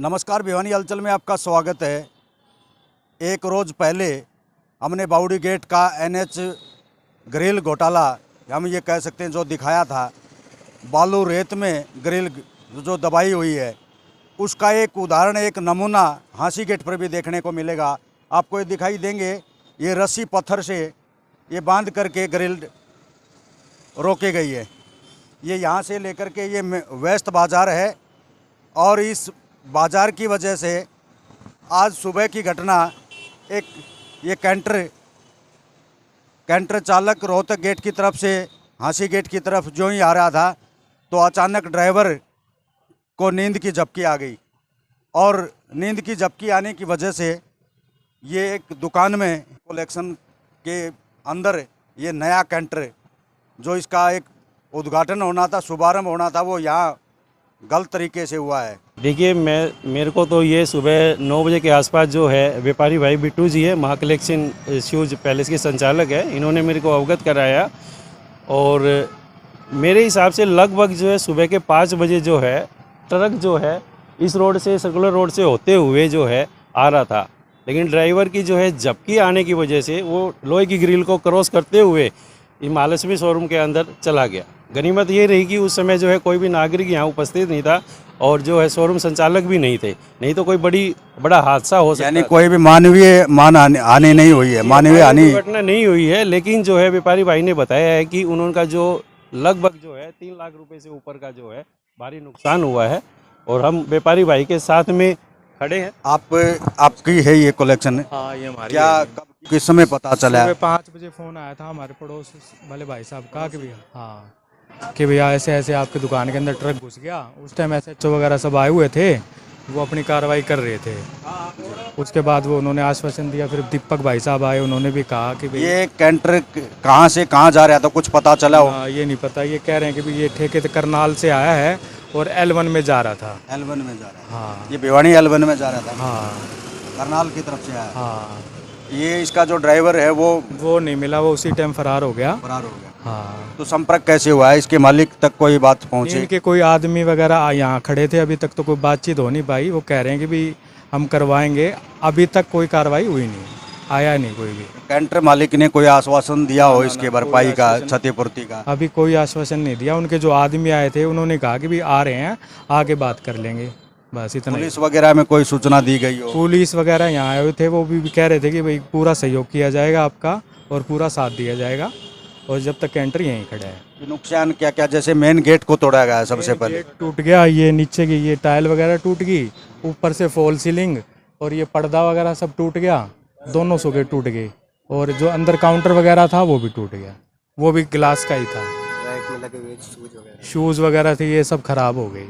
नमस्कार, भिवानी हलचल में आपका स्वागत है। एक रोज़ पहले हमने बाउडी गेट का एनएच ग्रिल घोटाला हम ये कह सकते हैं जो दिखाया था, बालू रेत में ग्रिल जो दबाई हुई है, उसका एक उदाहरण, एक नमूना हांसी गेट पर भी देखने को मिलेगा। आपको ये दिखाई देंगे, ये रस्सी पत्थर से ये बांध करके ग्रिल रोकी गई है। ये यहाँ से लेकर के ये वेस्ट बाज़ार है और इस बाज़ार की वजह से आज सुबह की घटना, एक ये कैंटर चालक रोहतक गेट की तरफ से हांसी गेट की तरफ जो ही आ रहा था तो अचानक ड्राइवर को नींद की झपकी आ गई और नींद की झपकी आने की वजह से ये एक दुकान में कलेक्शन के अंदर ये नया कैंटर जो इसका एक उद्घाटन होना था, शुभारंभ होना था, वो यहाँ गलत तरीके से हुआ है। देखिए, मेरे को तो ये सुबह 9 बजे के आसपास जो है व्यापारी भाई बिट्टू जी है, महा कलेक्शन शूज़ पैलेस के संचालक है, इन्होंने मेरे को अवगत कराया और मेरे हिसाब से लगभग जो है सुबह के 5 बजे जो है ट्रक जो है इस रोड से, सर्कुलर रोड से होते हुए जो है आ रहा था, लेकिन ड्राइवर की जो है झपकी आने की वजह से वो लोहे की ग्रिल को क्रॉस करते हुए महालक्ष्मी शोरूम के अंदर चला गया। गनीमत ये रही कि उस समय जो है कोई भी नागरिक यहाँ उपस्थित नहीं था और जो है शोरूम संचालक भी नहीं थे, नहीं तो कोई बड़ा हादसा हो सकता। यानी कोई भी मानवीय हानि नहीं हुई है, मानवीय हानि घटना नहीं हुई है, लेकिन जो है व्यापारी भाई ने बताया है कि उनका जो लगभग जो है 3 लाख रुपए से ऊपर का जो है भारी नुकसान हुआ है और हम व्यापारी भाई के साथ में खड़े हैं। आपकी है ये कलेक्शन? हाँ, ये हमारी क्या है। कब किस समय पता चला? 5 बजे फ़ोन आया था हमारे पड़ोस वाले भाई साहब का कि भैया, हाँ, कि भैया ऐसे ऐसे आपकी दुकान के अंदर ट्रक घुस गया। उस टाइम एसएचओ वगैरह सब आए हुए थे, वो अपनी कार्रवाई कर रहे थे। उसके बाद वो उन्होंने आश्वासन दिया, फिर दीपक भाई साहब आए, उन्होंने भी कहा कि ये कैंटर कहाँ से कहाँ जा रहा था, कुछ पता चला हो? ये नहीं पता, ये कह रहे हैं कि भी ये ठेके करनाल से आया है और L1 में जा रहा था। L1 में जा रहा है? हाँ, ये भिवानी L1 में जा रहा था? हाँ, करनाल की तरफ से आया? हाँ। ये इसका जो ड्राइवर है वो नहीं मिला, वो उसी टाइम फरार हो गया। फरार हो गया। हाँ, तो संपर्क कैसे हुआ है? इसके मालिक तक कोई बात पहुंची? इनके कोई आदमी वगैरह यहाँ खड़े थे, अभी तक तो कोई बातचीत हो नहीं पाई। वो कह रहे हैं कि भी हम करवाएंगे, अभी तक कोई कार्रवाई हुई नहीं, आया नहीं कोई भी। कैंटर मालिक ने कोई आश्वासन दिया हो इसके भरपाई का, क्षतिपूर्ति का? अभी कोई आश्वासन नहीं दिया। उनके जो आदमी आए थे उन्होंने कहा कि भी आ रहे हैं, आगे बात कर लेंगे, बस इतना। पुलिस वगैरह में कोई सूचना दी गई हो? पुलिस वगैरह यहाँ आए हुए थे, वो भी कह रहे थे कि भाई पूरा सहयोग किया जाएगा आपका और पूरा साथ दिया जाएगा, और जब तक कैंटर यहीं खड़ा है। नुकसान क्या क्या? जैसे मेन गेट को तोड़ा गया है सबसे पहले, गेट टूट गया, ये नीचे की ये टाइल वगैरह टूट गई, ऊपर से फॉल सीलिंग और ये पर्दा वगैरह सब टूट गया, दोनों सॉकेट टूट गए, और जो अंदर काउंटर वगैरह था वो भी टूट गया, वो भी ग्लास का ही था। रैक में लगे हुए शूज़ वगैरह थे, ये सब खराब हो गए।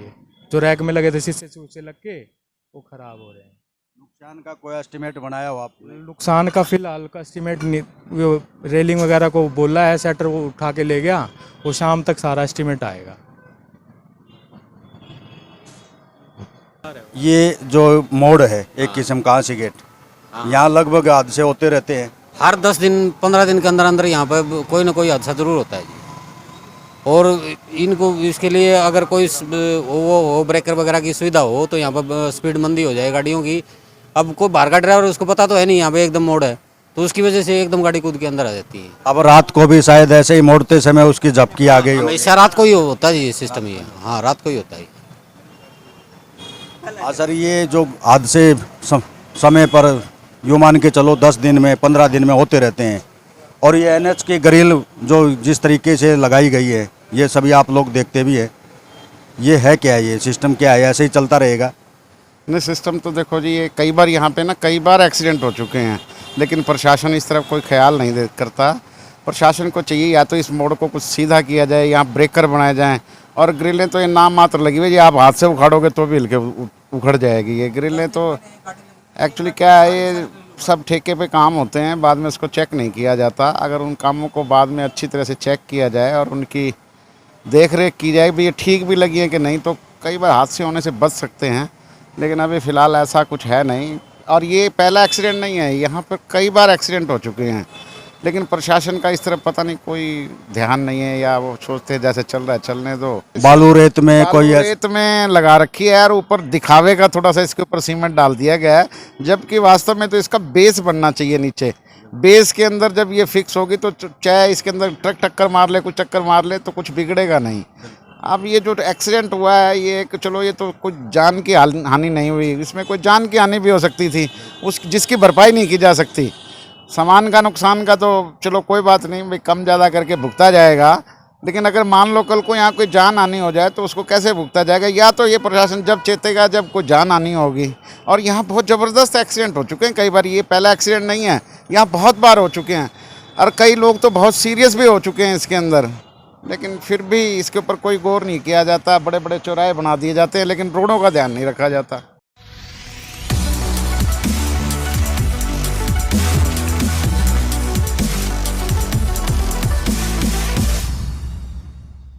जो रैक में लगे थे शीशे से लग के वो खराब हो रहे हैं। नुकसान का कोई एस्टिमेट बनाया हो आपने? नुकसान का फिलहाल का एस्टिमेट वो रेलिंग वगैरह को बोला है, सेटर वो उठा के ले गया, वो शाम तक सारा एस्टिमेट आएगा। ये जो मोड़ है एक किस्म का हांसी गेट, यहाँ लगभग हादसे होते रहते हैं। हर 10 दिन 15 दिन के अंदर अंदर यहाँ पर कोई ना कोई हादसा जरूर होता है जी। और इनको इसके लिए अगर कोई वो ब्रेकर वगैरह की सुविधा हो तो यहाँ पर स्पीड मंदी हो जाए गाड़ियों की। अब कोई बाहर का ड्राइवर, उसको पता तो है नहीं यहाँ पे एकदम मोड़ है, तो उसकी वजह से एकदम गाड़ी कूद के अंदर आ जाती है। अब रात को भी शायद ऐसे ही मोड़ते समय उसकी झपकी आ गई हो? हमेशा रात को ही होता है जी सिस्टम ये। हाँ, रात को ही होता है। हाँ सर, ये जो हादसे समय पर यूँ मान के चलो 10 दिन में 15 दिन में होते रहते हैं, और ये एनएच की ग्रिल जो जिस तरीके से लगाई गई है, ये सभी आप लोग देखते भी है, ये है क्या? ये सिस्टम क्या है? ऐसे ही चलता रहेगा? नहीं, सिस्टम तो देखो जी, ये कई बार यहाँ पे ना कई बार एक्सीडेंट हो चुके हैं, लेकिन प्रशासन इस तरफ कोई ख्याल नहीं करता। प्रशासन को चाहिए या तो इस मोड़ को कुछ सीधा किया जाए, यहाँ ब्रेकर बनाए जाएं, और ग्रिलें तो ये नाम मात्र लगी हुई है, आप हाथ से उखाड़ोगे तो भी हिल उखड़ जाएगी। ये ग्रिलें तो एक्चुअली क्या है, ये सब ठेके पे काम होते हैं, बाद में उसको चेक नहीं किया जाता। अगर उन कामों को बाद में अच्छी तरह से चेक किया जाए और उनकी देख रेख की जाए भी ये ठीक भी लगी है कि नहीं, तो कई बार हादसे होने से बच सकते हैं, लेकिन अभी फ़िलहाल ऐसा कुछ है नहीं। और ये पहला एक्सीडेंट नहीं है, यहाँ पर कई बार एक्सीडेंट हो चुके हैं। लेकिन प्रशासन का इस तरफ पता नहीं कोई ध्यान नहीं है, या वो सोचते हैं जैसे चल रहा है चलने दो। बालू रेत में बालू कोई रेत में लगा रखी है यार, ऊपर दिखावे का थोड़ा सा इसके ऊपर सीमेंट डाल दिया गया है, जबकि वास्तव में तो इसका बेस बनना चाहिए नीचे। बेस के अंदर जब ये फिक्स होगी तो चाहे इसके अंदर ट्रक टक्कर मार ले, कुछ चक्कर मार ले, तो कुछ बिगड़ेगा नहीं। अब ये जो एक्सीडेंट हुआ है, ये चलो ये तो कुछ जान की हानि नहीं हुई, इसमें कोई जान की हानि भी हो सकती थी, उस जिसकी भरपाई नहीं की जा सकती। सामान का नुकसान का तो चलो कोई बात नहीं भाई, कम ज़्यादा करके भुगता जाएगा, लेकिन अगर मान लो कल को यहाँ कोई जान हानि हो जाए तो उसको कैसे भुगता जाएगा? या तो ये प्रशासन जब चेतेगा जब कोई जान हानि होगी। और यहाँ बहुत ज़बरदस्त एक्सीडेंट हो चुके हैं कई बार, ये पहला एक्सीडेंट नहीं है, यहाँ बहुत बार हो चुके हैं, और कई लोग तो बहुत सीरियस भी हो चुके हैं इसके अंदर, लेकिन फिर भी इसके ऊपर कोई गौर नहीं किया जाता। बड़े बड़े चौराहे बना दिए जाते हैं, लेकिन रोडों का ध्यान नहीं रखा जाता।